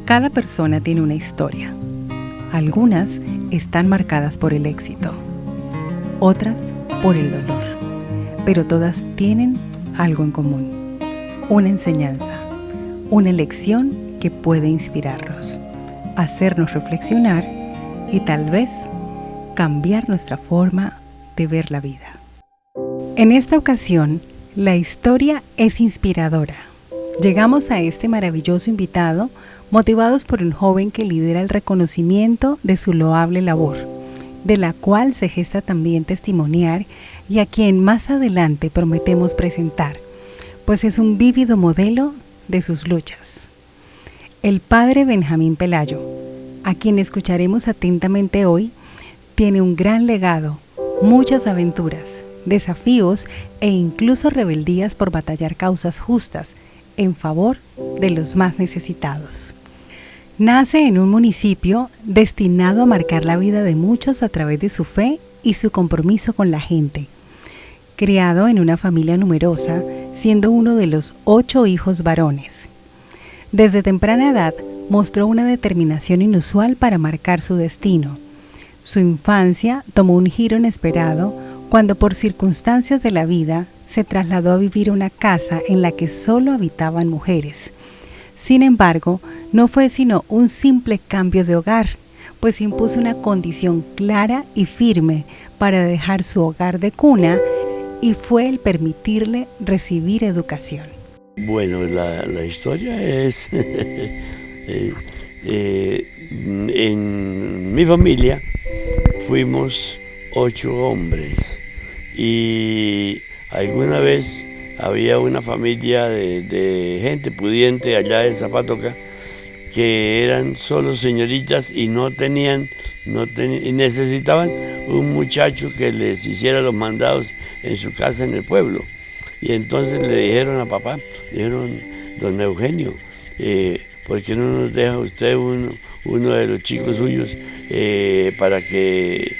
Cada persona tiene una historia. Algunas están marcadas por el éxito, otras por el dolor, pero todas tienen algo en común, una enseñanza, una lección que puede inspirarnos, hacernos reflexionar y tal vez cambiar nuestra forma de ver la vida. En esta ocasión, la historia es inspiradora. Llegamos a este maravilloso invitado motivados por un joven que lidera el reconocimiento de su loable labor, de la cual se gesta también testimoniar y a quien más adelante prometemos presentar, pues es un vívido modelo de sus luchas. El padre Benjamín Pelayo, a quien escucharemos atentamente hoy, tiene un gran legado, muchas aventuras, desafíos e incluso rebeldías por batallar causas justas en favor de los más necesitados. Nace en un municipio destinado a marcar la vida de muchos a través de su fe y su compromiso con la gente. Criado en una familia numerosa, siendo uno de los 8 hijos varones. Desde temprana edad mostró una determinación inusual para marcar su destino. Su infancia tomó un giro inesperado cuando por circunstancias de la vida se trasladó a vivir a una casa en la que solo habitaban mujeres. Sin embargo, no fue sino un simple cambio de hogar, pues impuso una condición clara y firme para dejar su hogar de cuna y fue el permitirle recibir educación. Bueno, la historia es, en mi familia fuimos 8 hombres y alguna vez había una familia de gente pudiente allá de Zapatoca que eran solo señoritas y y necesitaban un muchacho que les hiciera los mandados en su casa en el pueblo. Y entonces le dijeron a papá, dijeron, don Eugenio, ¿por qué no nos deja usted uno de los chicos suyos para que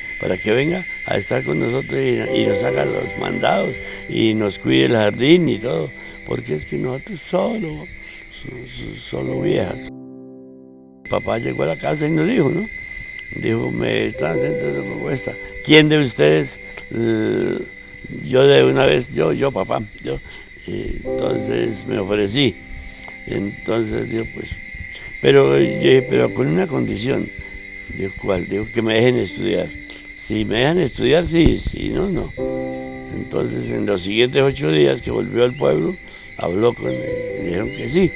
venga a estar con nosotros y nos haga los mandados y nos cuide el jardín y todo? Porque es que nosotros solo viejas. Papá llegó a la casa y nos dijo, ¿no? Dijo, me están haciendo esa propuesta. ¿Quién de ustedes? Yo de una vez, yo papá, yo. Entonces me ofrecí. Entonces dijo, pues, pero con una condición. Dijo, ¿cuál? Dijo, que me dejen estudiar. Si me dejan estudiar, sí, si no, no. Entonces en los siguientes 8 días que volvió al pueblo, habló con él, dijeron que sí,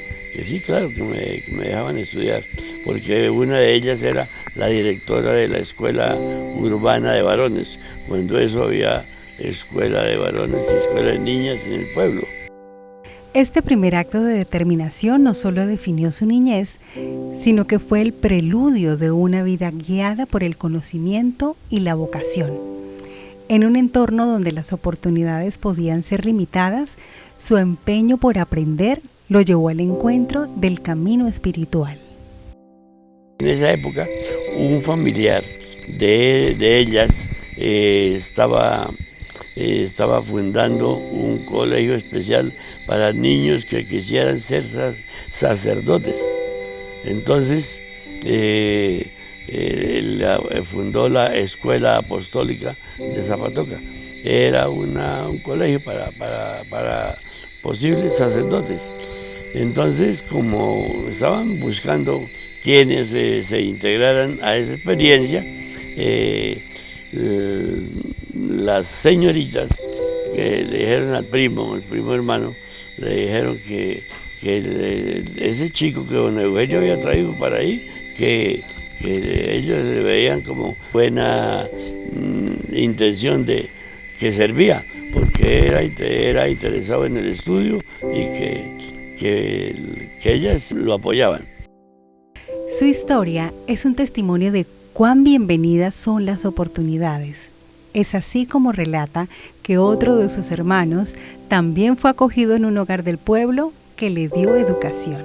claro, que me dejaban estudiar, porque una de ellas era la directora de la escuela urbana de varones, cuando eso había escuela de varones y escuela de niñas en el pueblo. Este primer acto de determinación no solo definió su niñez, sino que fue el preludio de una vida guiada por el conocimiento y la vocación. En un entorno donde las oportunidades podían ser limitadas, su empeño por aprender lo llevó al encuentro del camino espiritual. En esa época, un familiar de ellas estaba fundando un colegio especial para niños que quisieran ser sacerdotes. Entonces, fundó la Escuela Apostólica de Zapatoca. Era un colegio para posibles sacerdotes. Entonces, como estaban buscando quienes se integraran a esa experiencia, las señoritas que le dijeron al primo hermano, le dijeron que ese chico que don Eugenio había traído para ahí, que ellos le veían como buena intención de que servía, porque era interesado en el estudio y que ellas lo apoyaban. Su historia es un testimonio de cuán bienvenidas son las oportunidades. Es así como relata que otro de sus hermanos también fue acogido en un hogar del pueblo que le dio educación.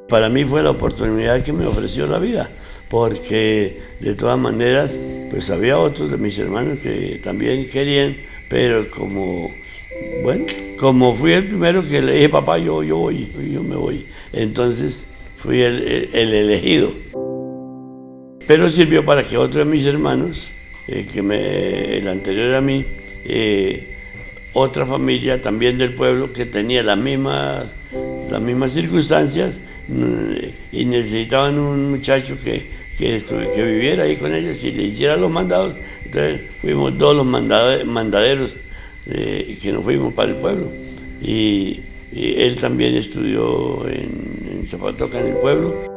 Para mí fue la oportunidad que me ofreció la vida, porque de todas maneras, pues había otros de mis hermanos que también querían, pero como fui el primero que le dije, papá, yo me voy, entonces fui el elegido. Pero sirvió para que otro de mis hermanos, el anterior a mí, otra familia también del pueblo que tenía las mismas circunstancias y necesitaban un muchacho que viviera ahí con ellos y le hiciera los mandados. Entonces fuimos todos los mandaderos que nos fuimos para el pueblo. Y él también estudió en Zapatoca, en el pueblo.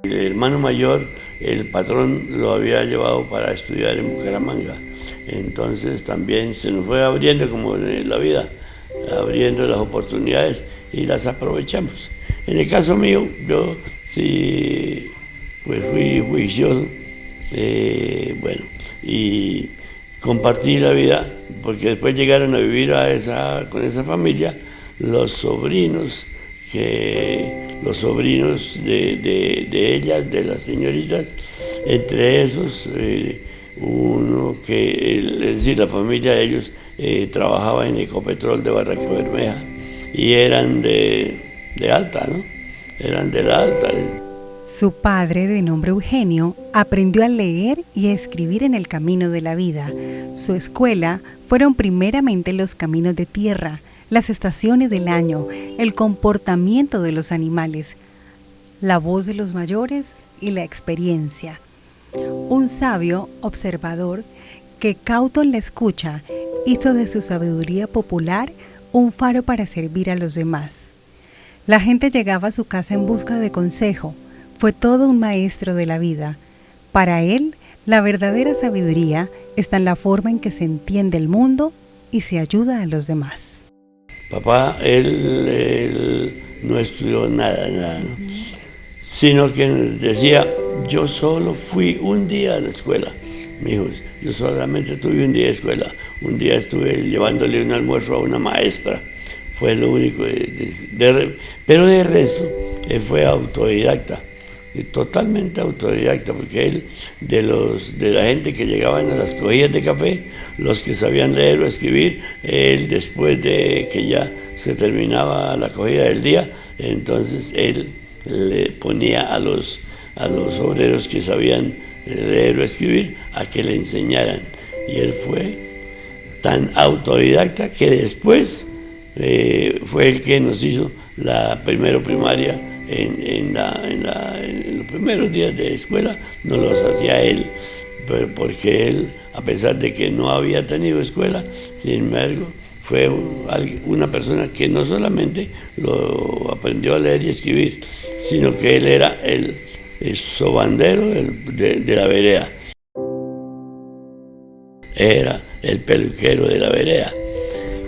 El hermano mayor, el patrón lo había llevado para estudiar en Bucaramanga. Entonces también se nos fue abriendo, como en la vida, abriendo las oportunidades y las aprovechamos. En el caso mío, yo sí pues fui juicioso, bueno, y compartí la vida, porque después llegaron a vivir con esa familia los sobrinos de ellas, de las señoritas, entre esos uno que, es decir, la familia de ellos trabajaba en Ecopetrol de Barranca Bermeja y eran de alta, ¿no? Eran de la alta. Su padre, de nombre Eugenio, aprendió a leer y a escribir en el camino de la vida. Su escuela fueron primeramente los caminos de tierra, las estaciones del año, el comportamiento de los animales, la voz de los mayores y la experiencia. Un sabio observador que, cauto en la escucha, hizo de su sabiduría popular un faro para servir a los demás. La gente llegaba a su casa en busca de consejo. Fue todo un maestro de la vida. Para él, la verdadera sabiduría está en la forma en que se entiende el mundo y se ayuda a los demás. Papá, él no estudió nada, ¿no? Sino que decía, yo solo fui un día a la escuela. Mi hijo, yo solamente tuve un día de escuela. Un día estuve llevándole un almuerzo a una maestra. Fue lo único. Pero de resto, él fue autodidacta. Totalmente autodidacta, porque él, de la gente que llegaban a las cogidas de café, los que sabían leer o escribir, él, después de que ya se terminaba la cogida del día, entonces él le ponía a los obreros que sabían leer o escribir a que le enseñaran. Y él fue tan autodidacta que después fue el que nos hizo la primaria. En los primeros días de escuela nos los hacía él, porque él, a pesar de que no había tenido escuela, sin embargo, fue una persona que no solamente lo aprendió a leer y escribir, sino que él era el sobandero de la vereda, era el peluquero de la vereda,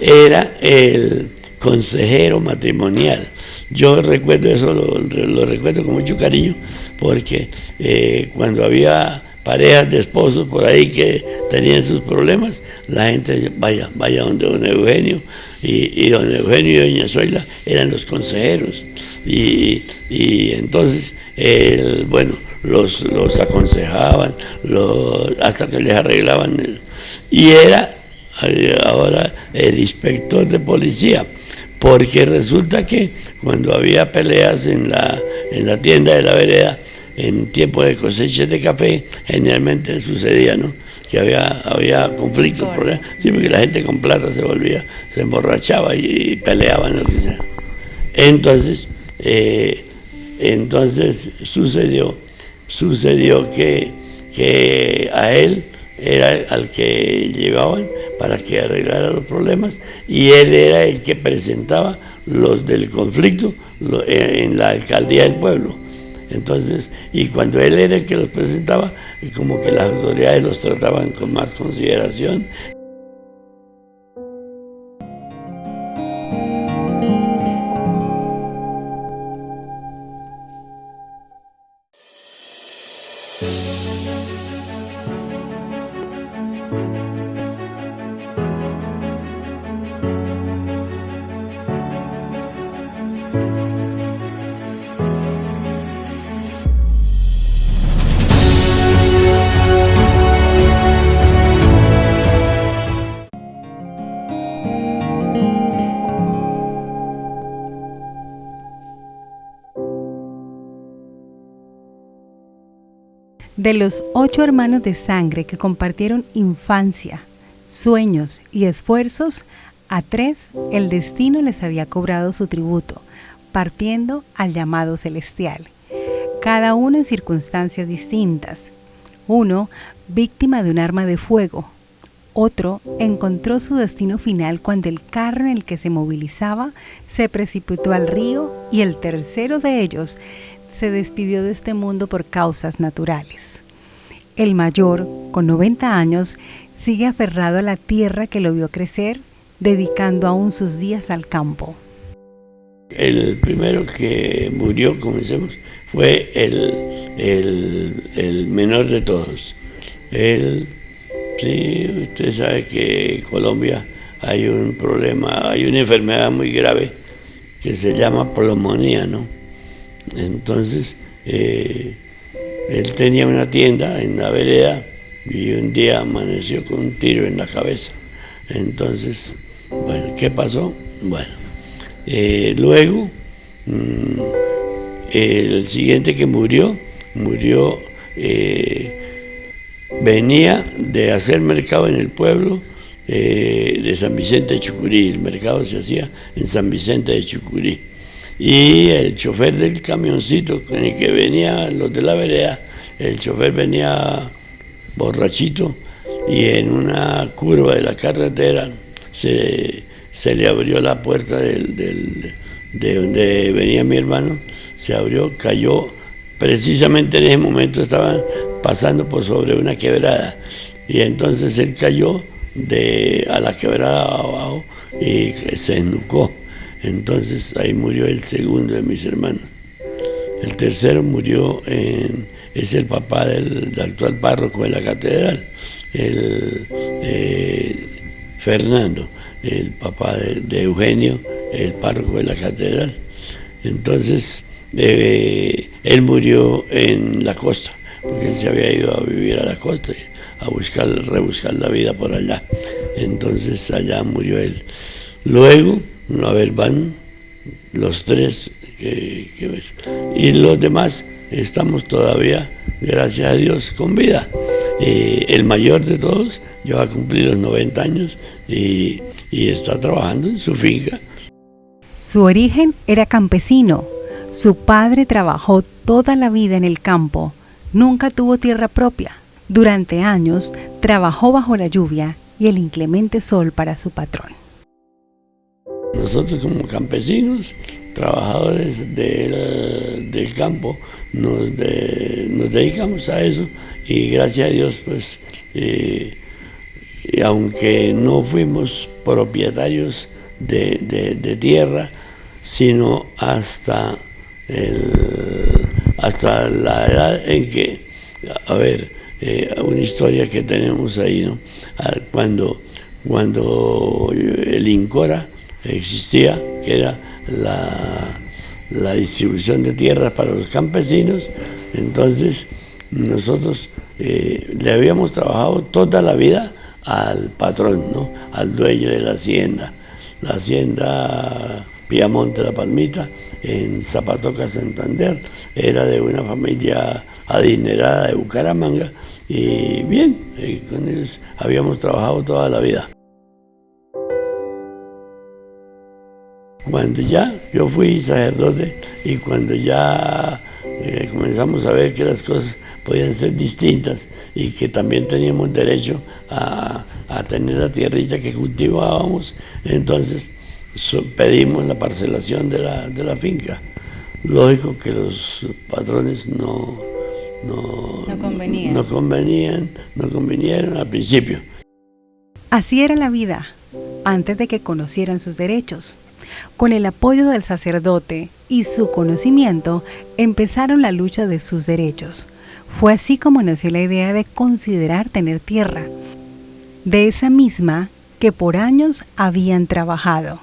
era el consejero matrimonial. Yo recuerdo eso, lo recuerdo con mucho cariño, porque cuando había parejas de esposos por ahí que tenían sus problemas, la gente vaya donde don Eugenio, y don Eugenio y doña Zoila eran los consejeros, y entonces bueno, los aconsejaban, hasta que les arreglaban y era ahora el inspector de policía. Porque resulta que cuando había peleas en la tienda de la vereda, en tiempo de cosechas de café, generalmente sucedía, ¿no? Que había conflictos, problemas. Sí, porque la gente con plata se emborrachaba y peleaban, lo que sea. Entonces sucedió que a él era al que llevaban para que arreglara los problemas, y él era el que presentaba los del conflicto en la alcaldía del pueblo. Entonces, y cuando él era el que los presentaba, como que las autoridades los trataban con más consideración. De los 8 hermanos de sangre que compartieron infancia, sueños y esfuerzos, a 3 el destino les había cobrado su tributo, partiendo al llamado celestial, cada uno en circunstancias distintas. Uno, víctima de un arma de fuego. Otro encontró su destino final cuando el carro en el que se movilizaba se precipitó al río, y el tercero de ellos se despidió de este mundo por causas naturales. El mayor, con 90 años, sigue aferrado a la tierra que lo vio crecer, dedicando aún sus días al campo. El primero que murió, comencemos, fue el menor de todos. Él, sí, usted sabe que en Colombia hay un problema, hay una enfermedad muy grave que se llama pulmonía, ¿no? Entonces, él tenía una tienda en la vereda y un día amaneció con un tiro en la cabeza. Entonces, bueno, ¿qué pasó? Bueno, luego, el siguiente que murió, venía de hacer mercado en el pueblo de San Vicente de Chucurí. El mercado se hacía en San Vicente de Chucurí. Y el chofer del camioncito con el que venían los de la vereda, el chofer venía borrachito, y en una curva de la carretera se le abrió la puerta de donde venía mi hermano, se abrió, cayó. Precisamente en ese momento estaban pasando por sobre una quebrada, y entonces él cayó a la quebrada abajo y se ennucó. Entonces ahí murió el segundo de mis hermanos. El tercero murió, es el papá del actual párroco de la catedral, Fernando, el papá de Eugenio, el párroco de la catedral. Entonces, él murió en la costa, porque él se había ido a vivir a la costa, a rebuscar la vida por allá. Entonces allá murió él. Luego, a ver, van los 3 y los demás estamos todavía, gracias a Dios, con vida. El mayor de todos ya va a cumplir los 90 años y está trabajando en su finca. Su origen era campesino. Su padre trabajó toda la vida en el campo. Nunca tuvo tierra propia. Durante años trabajó bajo la lluvia y el inclemente sol para su patrón. Nosotros, como campesinos, trabajadores del campo, nos dedicamos a eso, y gracias a Dios, pues, aunque no fuimos propietarios de tierra, sino hasta la edad en que, a ver, una historia que tenemos ahí, ¿no? Cuando el INCORA existía, que era la distribución de tierras para los campesinos, entonces nosotros le habíamos trabajado toda la vida al patrón, ¿no? Al dueño de la hacienda Piamonte La Palmita, en Zapatoca, Santander. Era de una familia adinerada de Bucaramanga, y bien, con ellos habíamos trabajado toda la vida. Cuando ya yo fui sacerdote, y cuando ya comenzamos a ver que las cosas podían ser distintas y que también teníamos derecho a tener la tierrita que cultivábamos, entonces pedimos la parcelación de la finca. Lógico que los patrones no convenieron al principio. Así era la vida antes de que conocieran sus derechos. Con el apoyo del sacerdote y su conocimiento, empezaron la lucha de sus derechos. Fue así como nació la idea de considerar tener tierra, de esa misma que por años habían trabajado.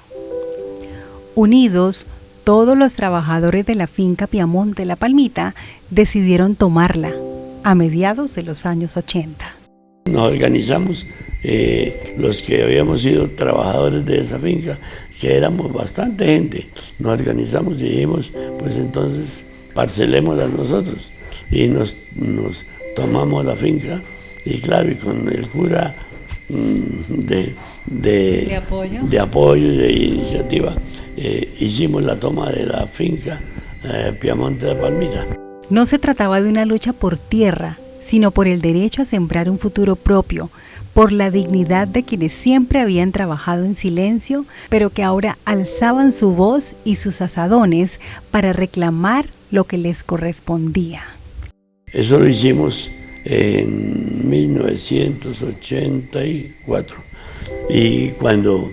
Unidos, todos los trabajadores de la finca Piamonte La Palmita decidieron tomarla a mediados de los años 80. Nos organizamos, los que habíamos sido trabajadores de esa finca, que éramos bastante gente, nos organizamos y dijimos, pues entonces parcelémosla nosotros, y nos tomamos la finca y claro, y con el cura de apoyo y de iniciativa, hicimos la toma de la finca Piamonte de la Palmita. No se trataba de una lucha por tierra, sino por el derecho a sembrar un futuro propio, por la dignidad de quienes siempre habían trabajado en silencio, pero que ahora alzaban su voz y sus azadones para reclamar lo que les correspondía. Eso lo hicimos en 1984 y cuando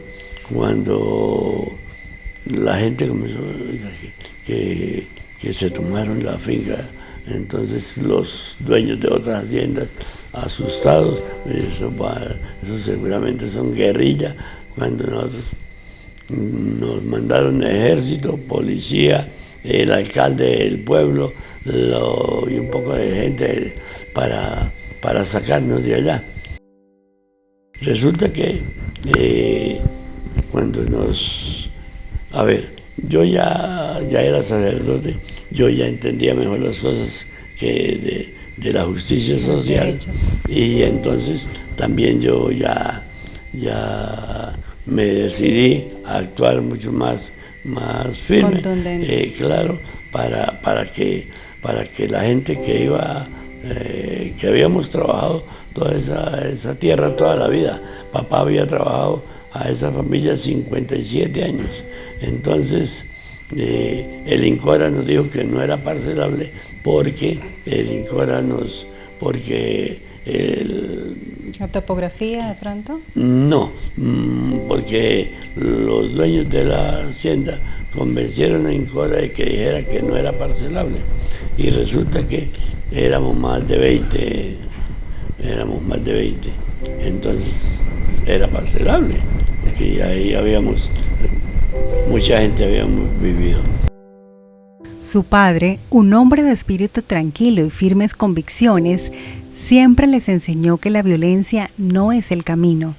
la gente comenzó que se tomaron la finca, entonces los dueños de otras haciendas asustados, eso seguramente son guerrillas, cuando nosotros nos mandaron ejército, policía, el alcalde del pueblo y un poco de gente para sacarnos de allá. Resulta que cuando yo ya era sacerdote, yo ya entendía mejor las cosas que de la justicia social, y entonces también yo ya me decidí a actuar mucho más firme, claro, para que la gente que habíamos trabajado toda esa tierra toda la vida. Papá había trabajado a esa familia 57 años, entonces el INCORA nos dijo que no era parcelable porque ¿La topografía de pronto? No, porque los dueños de la hacienda convencieron a INCORA de que dijera que no era parcelable, y resulta que éramos más de 20, entonces era parcelable, porque ahí mucha gente habíamos vivido. Su padre, un hombre de espíritu tranquilo y firmes convicciones, siempre les enseñó que la violencia no es el camino.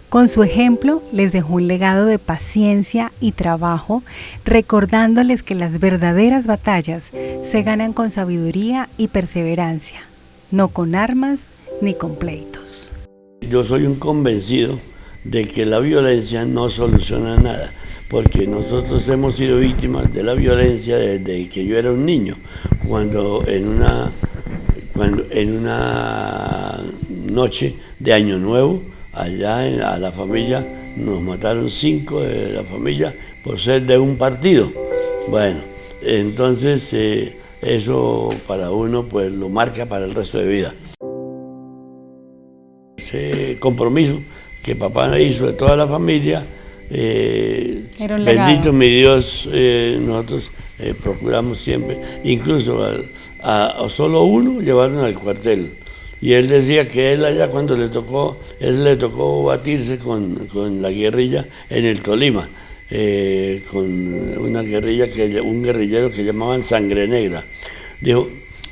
Con su ejemplo les dejó un legado de paciencia y trabajo, recordándoles que las verdaderas batallas se ganan con sabiduría y perseverancia, no con armas ni con pleitos. Yo soy un convencido de que la violencia no soluciona nada, porque nosotros hemos sido víctimas de la violencia desde que yo era un niño, cuando en una noche de Año Nuevo, allá a la familia, nos mataron 5 de la familia por ser de un partido. Bueno, entonces eso para uno pues lo marca para el resto de vida. Ese compromiso que papá hizo de toda la familia, bendito mi Dios, nosotros procuramos siempre, incluso a solo uno llevaron al cuartel, y él decía que él allá cuando le tocó batirse con la guerrilla en el Tolima, con un guerrillero que llamaban Sangre Negra, dijo,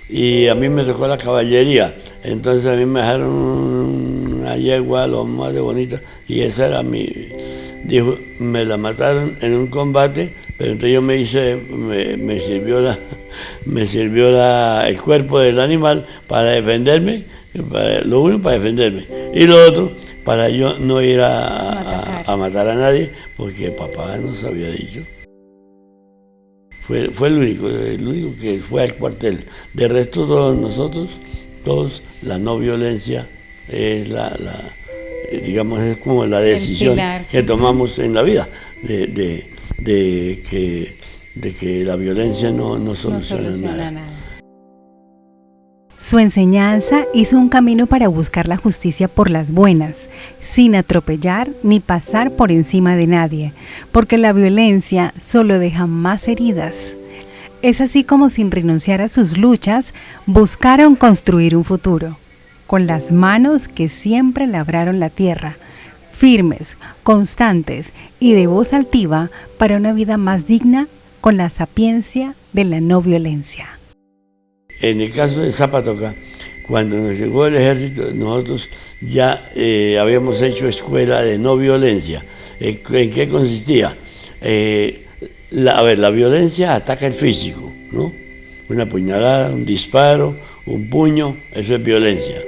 y a mí me tocó la caballería, entonces a mí me dejaron una yegua lo más de bonita, y esa era dijo, me la mataron en un combate, pero entonces yo me sirvió el cuerpo del animal para defenderme, lo uno para defenderme, y lo otro para yo no ir a matar a nadie, porque papá nos había dicho. Fue el único que fue al cuartel. De resto todos, la no violencia es digamos, es como la decisión que tomamos en la vida, de que la violencia no soluciona nada. Su enseñanza hizo un camino para buscar la justicia por las buenas, sin atropellar ni pasar por encima de nadie, porque la violencia solo deja más heridas. Es así como, sin renunciar a sus luchas, buscaron construir un futuro, con las manos que siempre labraron la tierra, firmes, constantes y de voz altiva para una vida más digna, con la sapiencia de la no violencia. En el caso de Zapatoca, cuando nos llegó el ejército, nosotros ya habíamos hecho escuela de no violencia. ¿En qué consistía? La violencia ataca el físico, ¿no? Una puñalada, un disparo, un puño, eso es violencia.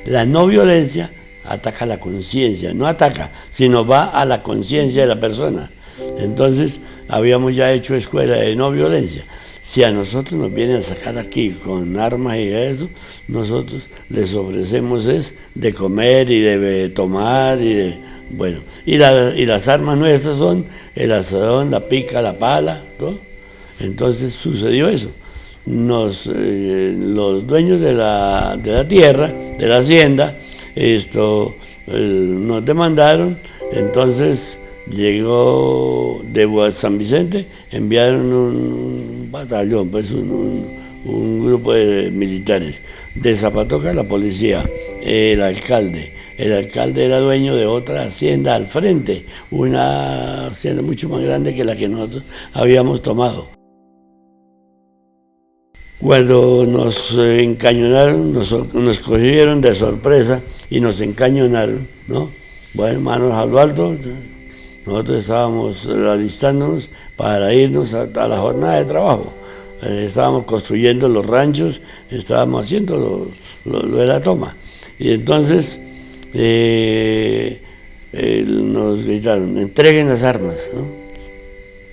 La no violencia ataca la conciencia, no ataca, sino va a la conciencia de la persona. Entonces, habíamos ya hecho escuela de no violencia. Si a nosotros nos vienen a sacar aquí con armas y eso, nosotros les ofrecemos es de comer y de tomar y de, bueno, y las armas nuestras son el asadón, la pica, la pala, ¿no? Entonces sucedió eso. Los dueños de la tierra, de la hacienda, nos demandaron, entonces llegó de San Vicente, enviaron un batallón, pues un grupo de militares. De Zapatoca la policía, el alcalde era dueño de otra hacienda al frente, una hacienda mucho más grande que la que nosotros habíamos tomado. Cuando nos encañonaron, nos cogieron de sorpresa y nos encañonaron, ¿no? Bueno, manos a lo alto, nosotros estábamos alistándonos para irnos a la jornada de trabajo. Estábamos construyendo los ranchos, estábamos haciendo lo de la toma. Y entonces nos gritaron, entreguen las armas, ¿no?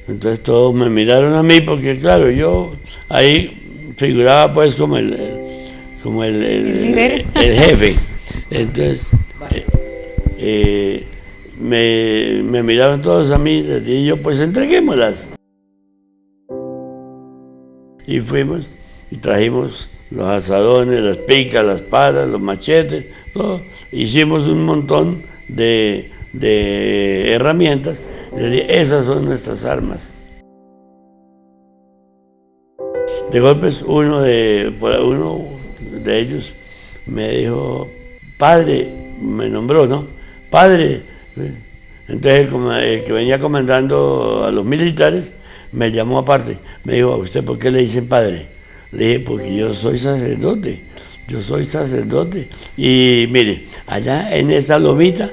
Entonces todos me miraron a mí porque, claro, yo ahí figuraba pues como el líder, el jefe. Entonces me miraron todos a mí y yo pues entreguémoslas. Y fuimos y trajimos los asadones, las picas, las palas, los machetes, todo. Hicimos un montón de herramientas. Les dije, esas son nuestras armas. De golpes uno de ellos me dijo, padre, me nombró, ¿no? Padre. Entonces el que venía comandando a los militares me llamó aparte, me dijo, ¿a usted por qué le dicen padre? Le dije, porque yo soy sacerdote. Y mire, allá en esa lomita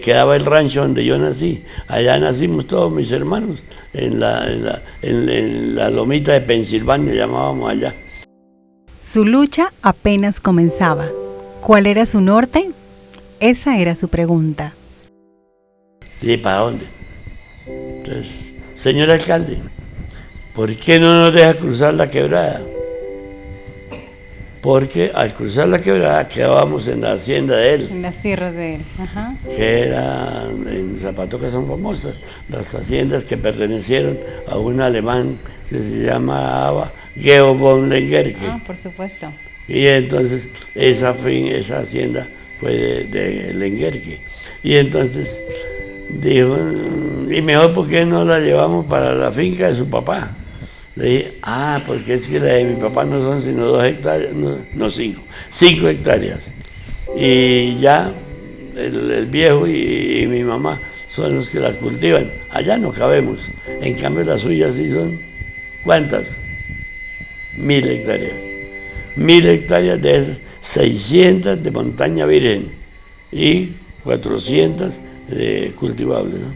quedaba el rancho donde yo nací. Allá nacimos todos mis hermanos, en la lomita de Pensilvania, llamábamos allá. Su lucha apenas comenzaba. ¿Cuál era su norte? Esa era su pregunta. Dije, ¿para dónde? Entonces, señor alcalde, ¿por qué no nos deja cruzar la quebrada? Porque al cruzar la quebrada quedábamos en la hacienda de él. En las tierras de él. Ajá. Que eran, en Zapatoca son famosas, las haciendas que pertenecieron a un alemán que se llamaba Georg von Lengerke. Ah, por supuesto. Y entonces esa hacienda fue de Lengerke. Y entonces dijo, y mejor porque no la llevamos para la finca de su papá. Le dije, porque es que la de mi papá no son sino 2 hectáreas, no 5 hectáreas. Y ya el viejo y mi mamá son los que la cultivan. Allá no cabemos. En cambio las suyas sí son, ¿cuántas? 1000 hectáreas. 1000 hectáreas de esas, 600 de montaña virgen y 400 de cultivables, ¿no?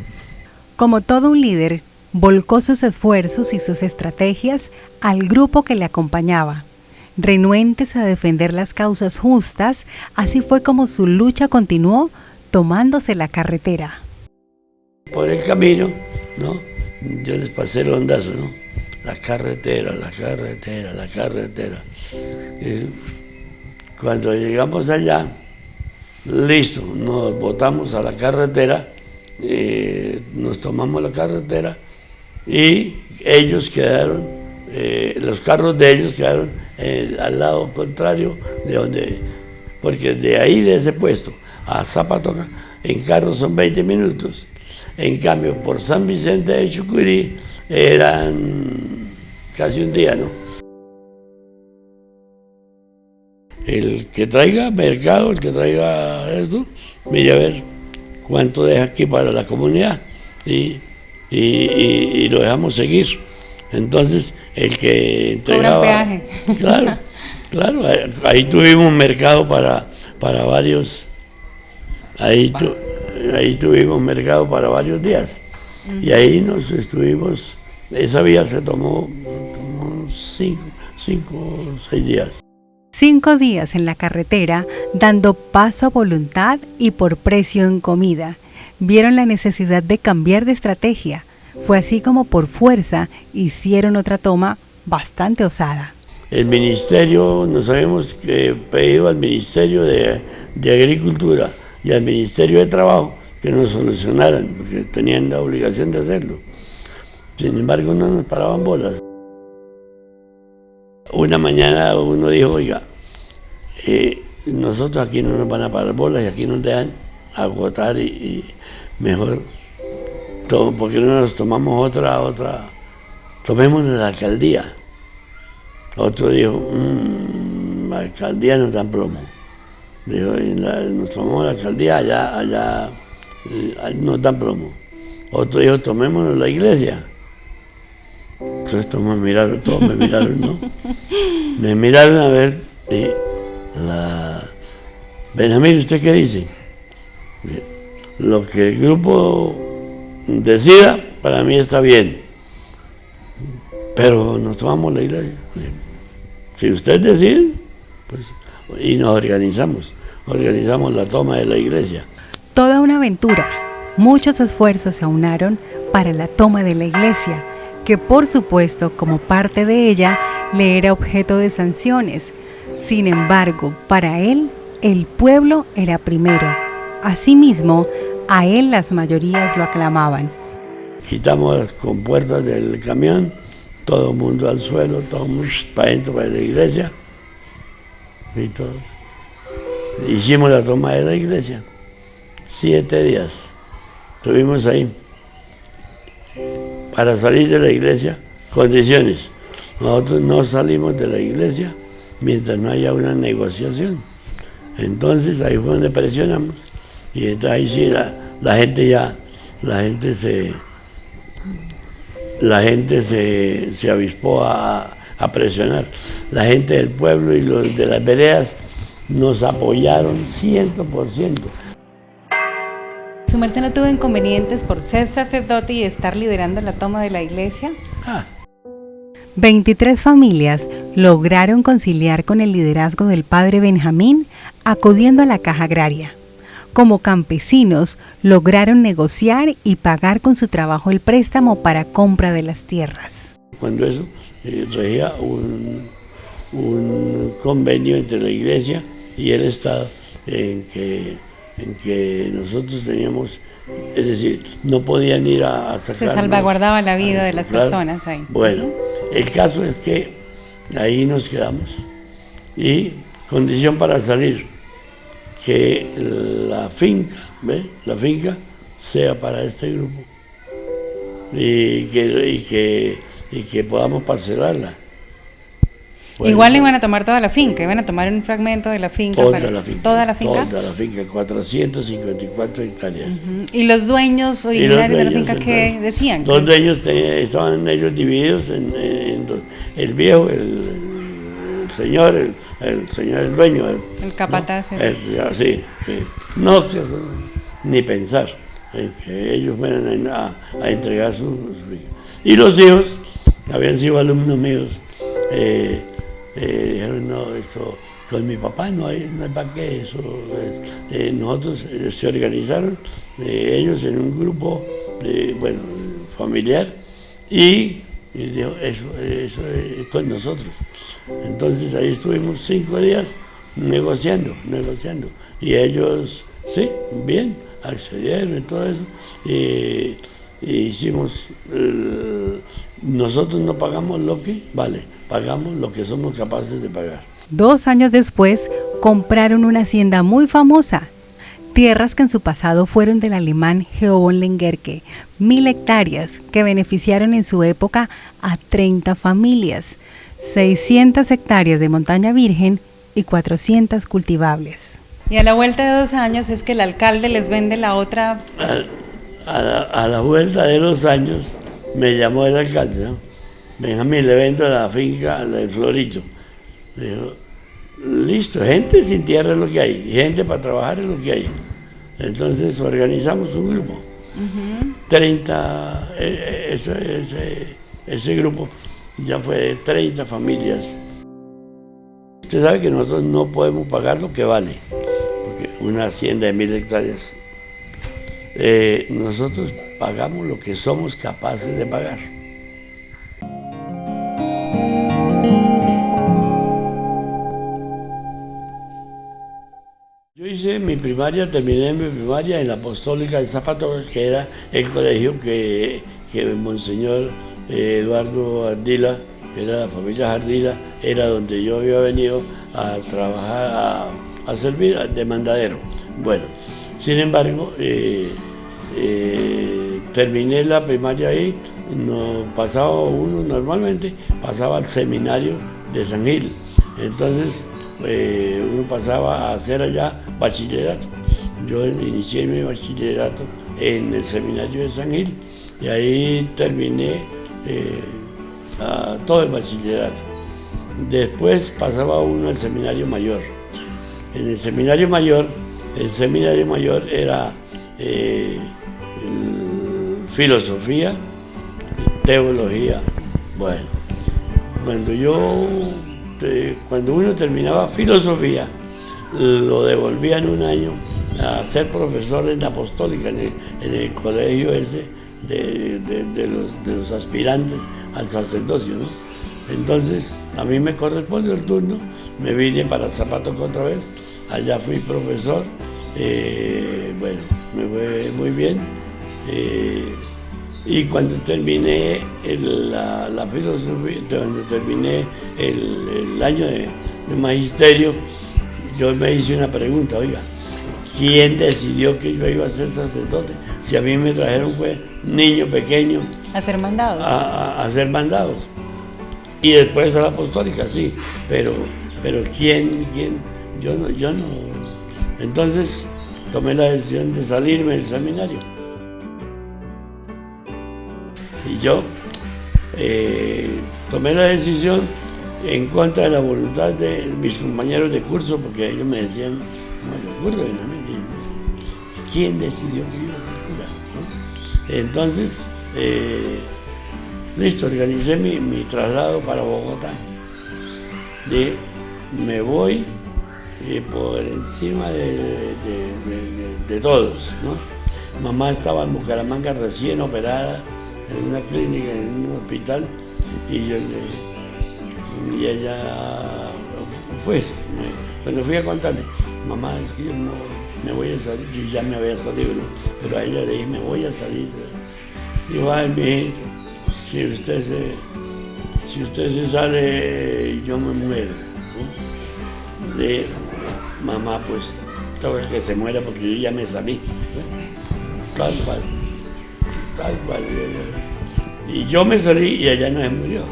Como todo un líder, volcó sus esfuerzos y sus estrategias al grupo que le acompañaba. Renuentes a defender las causas justas, así fue como su lucha continuó tomándose la carretera. Por el camino, ¿no? Yo les pasé el ondazo, ¿no? La carretera. Cuando llegamos allá, listo, nos botamos a la carretera, nos tomamos la carretera y ellos quedaron, los carros de ellos quedaron al lado contrario de donde, porque de ahí, de ese puesto a Zapatoca, en carro son 20 minutos. En cambio, por San Vicente de Chucurí eran casi un día, ¿no? El que traiga mercado, el que traiga esto, mire a ver cuánto deja aquí para la comunidad y lo dejamos seguir. Entonces, el que entregaba... peaje. Claro, ahí tuvimos mercado para varios... Ahí tuvimos mercado para varios días. Y ahí nos estuvimos... Esa vía se tomó cinco o 6 días. 5 días en la carretera, dando paso a voluntad y por precio en comida. Vieron la necesidad de cambiar de estrategia. Fue así como por fuerza hicieron otra toma bastante osada. El ministerio, nos habíamos pedido al Ministerio de Agricultura y al Ministerio de Trabajo que nos solucionaran, porque tenían la obligación de hacerlo. Sin embargo, no nos paraban bolas. Una mañana uno dijo, oiga, nosotros aquí no nos van a parar bolas y aquí nos dejan agotar y mejor, ¿por qué no nos tomamos otra? Tomemos la alcaldía. Otro dijo, la alcaldía no dan plomo. Dijo, nos tomamos la alcaldía, allá nos dan plomo. Otro dijo, tomémonos la iglesia. Entonces todos me miraron, ¿no? Me miraron a ver, dije, Benjamín, ¿usted qué dice? Lo que el grupo decida, para mí está bien, pero nos tomamos la iglesia. Si usted decide, pues, y nos organizamos la toma de la iglesia. Toda una aventura, muchos esfuerzos se aunaron para la toma de la iglesia, que por supuesto, como parte de ella, le era objeto de sanciones. Sin embargo, para él, el pueblo era primero. Asimismo, a él las mayorías lo aclamaban. Quitamos las compuertas del camión, todo el mundo al suelo, todo el mundo para adentro de la iglesia. Y todos. Hicimos la toma de la iglesia. 7 días estuvimos ahí. Para salir de la iglesia, condiciones. Nosotros no salimos de la iglesia mientras no haya una negociación. Entonces ahí fue donde presionamos. Y entonces ahí sí la gente se avispó a presionar. La gente del pueblo y los de las veredas nos apoyaron 100%. ¿Su merced no tuvo inconvenientes por ser sacerdote y estar liderando la toma de la iglesia? 23 familias lograron conciliar con el liderazgo del padre Benjamín, acudiendo a la caja agraria. Como campesinos, lograron negociar y pagar con su trabajo el préstamo para compra de las tierras. Cuando eso regía un convenio entre la iglesia y el Estado en que nosotros teníamos, es decir, no podían ir a sacar. Se salvaguardaba la vida de las personas ahí. Bueno, el caso es que ahí nos quedamos y condición para salir, que la finca, la finca sea para este grupo y que podamos parcelarla. Bueno, igual iban a tomar toda la finca, iban a tomar un fragmento de la finca. Toda la finca. ¿Toda la finca? Toda la finca, 454 hectáreas. ¿Y los dueños originarios de la finca qué decían? Los dueños estaban ellos divididos en dos. El viejo, el señor, el dueño. El capataz. ¿No? Sí. No, que eso, ni pensar en que ellos fueran a entregar sus fincas. Y los hijos, habían sido alumnos míos, dijeron, no, esto con mi papá no hay para qué eso. Nosotros se organizaron, ellos en un grupo, familiar, y dijo, eso es con nosotros. Entonces ahí estuvimos 5 días negociando, y ellos, sí, bien, accedieron y todo eso, y hicimos, nosotros no pagamos lo que vale, pagamos lo que somos capaces de pagar. 2 años después, compraron una hacienda muy famosa, tierras que en su pasado fueron del alemán Georg von Lengerke, 1000 hectáreas que beneficiaron en su época a 30 familias, 600 hectáreas de montaña virgen y 400 cultivables. Y a la vuelta de 2 años es que el alcalde les vende la otra. A la vuelta de 2 años me llamó el alcalde, ¿no? Benjamín, le vendo la finca del Florito. Dijo, listo, gente sin tierra es lo que hay, gente para trabajar es lo que hay. Entonces organizamos un grupo. 30, ese grupo ya fue de 30 familias. Usted sabe que nosotros no podemos pagar lo que vale, porque una hacienda de 1000 hectáreas. Nosotros pagamos lo que somos capaces de pagar. Yo hice mi primaria, terminé mi primaria en la Apostólica de Zapato, que era el colegio que Monseñor Eduardo Ardila, que era la familia Ardila, era donde yo había venido a trabajar, a servir de mandadero. Bueno, sin embargo, terminé la primaria ahí, uno normalmente pasaba al seminario de San Gil. Entonces, uno pasaba a hacer allá bachillerato. Yo inicié mi bachillerato en el seminario de San Gil y ahí terminé todo el bachillerato. Después pasaba uno al seminario mayor. En el seminario mayor era filosofía, teología. Bueno, cuando uno terminaba filosofía, lo devolvían un año a ser profesor en la Apostólica, en el colegio ese de los aspirantes al sacerdocio, ¿no? Entonces, a mí me correspondió el turno, me vine para Zapato otra vez, allá fui profesor, bueno, me fue muy bien. Y cuando terminé la filosofía, cuando terminé el año de magisterio, yo me hice una pregunta, oiga, ¿quién decidió que yo iba a ser sacerdote? Si a mí me trajeron fue niño pequeño. ¿A ser mandados? A ser mandados. Y después a la apostólica, sí, pero ¿quién? Yo no. Entonces tomé la decisión de salirme del seminario. Y yo tomé la decisión en contra de la voluntad de mis compañeros de curso, porque ellos me decían, ¿quién decidió que yo iba a ser cura? ¿No? Entonces, listo, organicé mi traslado para Bogotá. Me voy por encima de todos, ¿no? Mamá estaba en Bucaramanga recién operada, en una clínica, en un hospital, y ella fue. Cuando fui a contarle, mamá, es que yo no me voy a salir, yo ya me había salido, ¿no? Pero a ella le dije, me voy a salir. Dijo, ay, mijito, si usted se sale, yo me muero, ¿no? Le dije, mamá, pues toca que se muera porque yo ya me salí, ¿no? Tal cual. Y yo me salí y ella no se murió.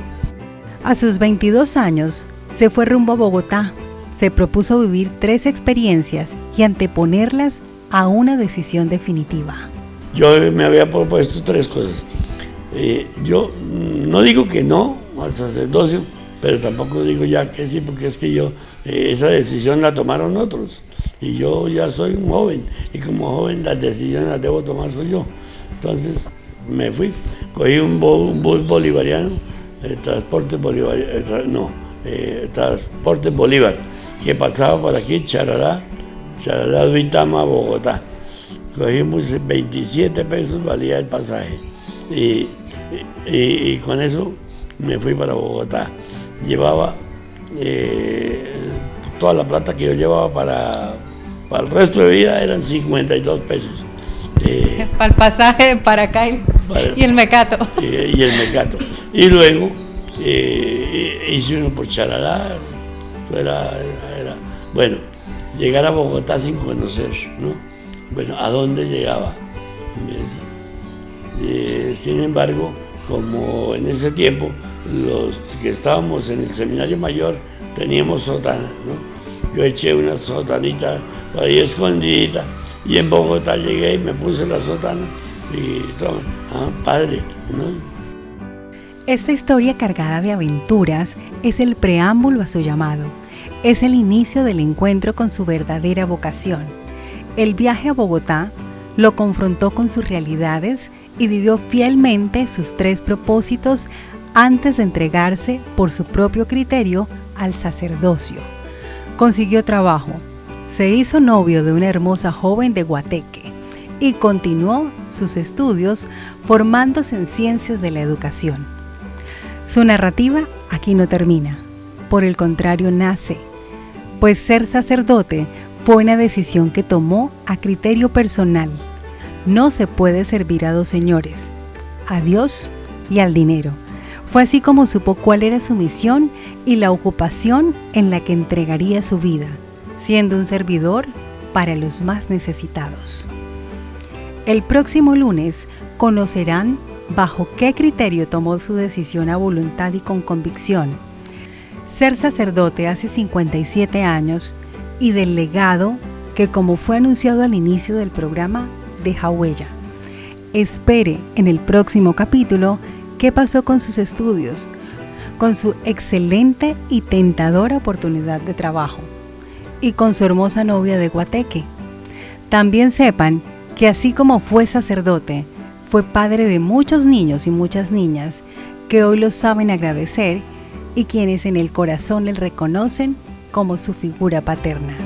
A sus 22 años, se fue rumbo a Bogotá. Se propuso vivir 3 experiencias y anteponerlas a una decisión definitiva. Yo me había propuesto 3 cosas. Yo no digo que no al sacerdocio, pero tampoco digo ya que sí, porque es que esa decisión la tomaron otros. Y yo ya soy un joven, y como joven las decisiones las debo tomar soy yo. Entonces me fui, cogí un bus bolivariano, Transporte Bolívar, que pasaba por aquí, Charalá, Duitama, Bogotá. Cogí un bus, 27 pesos valía el pasaje. Y con eso me fui para Bogotá. Llevaba toda la plata que yo llevaba para el resto de vida, eran 52 pesos. Para el pasaje para acá y el mecato. Y el mecato. Y luego hice uno por Charalá. Bueno, llegar a Bogotá sin conocer, ¿no? Bueno, ¿a dónde llegaba? Sin embargo, como en ese tiempo los que estábamos en el seminario mayor teníamos sotana, ¿no? Yo eché una sotanita por ahí escondidita y en Bogotá llegué y me puse la sotana y todo, padre, ¿no? Esta historia cargada de aventuras es el preámbulo a su llamado. Es el inicio del encuentro con su verdadera vocación. El viaje a Bogotá lo confrontó con sus realidades y vivió fielmente sus 3 propósitos antes de entregarse por su propio criterio al sacerdocio. Consiguió trabajo, se hizo novio de una hermosa joven de Guateque y continuó sus estudios formándose en ciencias de la educación. Su narrativa aquí no termina, por el contrario nace, pues ser sacerdote fue una decisión que tomó a criterio personal. No se puede servir a dos señores, a Dios y al dinero. Fue así como supo cuál era su misión y la ocupación en la que entregaría su vida, siendo un servidor para los más necesitados. El próximo lunes conocerán bajo qué criterio tomó su decisión a voluntad y con convicción. Ser sacerdote hace 57 años y del legado que, como fue anunciado al inicio del programa, deja huella. Espere en el próximo capítulo qué pasó con sus estudios, con su excelente y tentadora oportunidad de trabajo y con su hermosa novia de Guateque. También sepan que así como fue sacerdote, fue padre de muchos niños y muchas niñas que hoy lo saben agradecer y quienes en el corazón le reconocen como su figura paterna.